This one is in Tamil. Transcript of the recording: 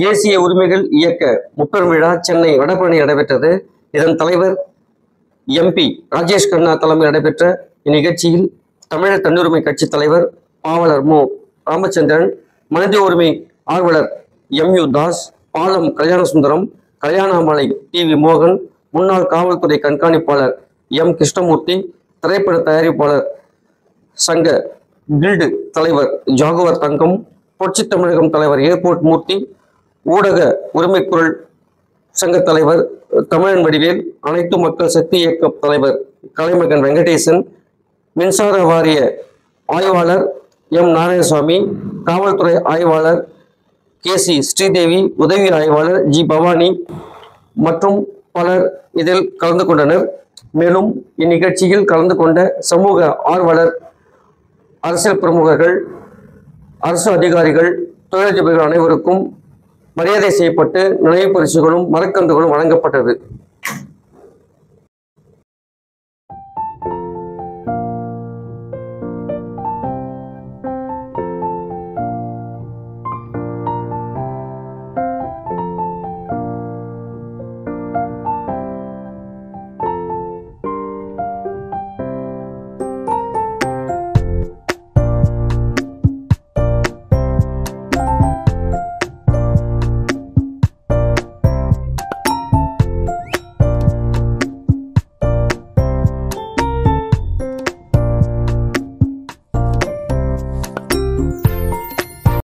தேசிய உரிமைகள் இயக்க முப்பெரும் விழா சென்னை வடபழனி நடைபெற்றது. இதன் தலைவர் MP ராஜேஷ் கண்ணா தலைமையில் நடைபெற்ற இந்நிகழ்ச்சியில் தமிழர் தன்னுரிமை கட்சி தலைவர் பாவலர் மு. ராமச்சந்திரன், மனித உரிமை ஆர்வலர் MU தாஸ், பாலம் கல்யாணசுந்தரம், கல்யாணாமலை TV மோகன், முன்னாள் காவல்துறை கண்காணிப்பாளர் M கிருஷ்ணமூர்த்தி, திரைப்பட தயாரிப்பாளர் சங்க கில்டு தலைவர் ஜாகுவர் தங்கம், புரட்சி தமிழகம் தலைவர் ஏர்போர்ட் மூர்த்தி, ஊடக உரிமை குரல் சங்க தலைவர் தமிழன் வடிவேல், அனைத்து மக்கள் சக்தி இயக்க தலைவர் கலைமகன் வெங்கடேசன், மின்சார வாரிய ஆய்வாளர் M நாராயணசாமி, காவல்துறை ஆய்வாளர் KC ஸ்ரீதேவி, உதவி ஆய்வாளர் G பவானி மற்றும் பலர் இதில் கலந்து கொண்டனர். மேலும் இந்நிகழ்ச்சியில் கலந்து கொண்ட சமூக ஆர்வலர், அரசியல் பிரமுகர்கள், அரசு அதிகாரிகள், தொழிலதிபர்கள் அனைவருக்கும் மரியாதை செய்யப்பட்டு நினைவு பரிசுகளும் மரக்கன்றுகளும் வழங்கப்பட்டது.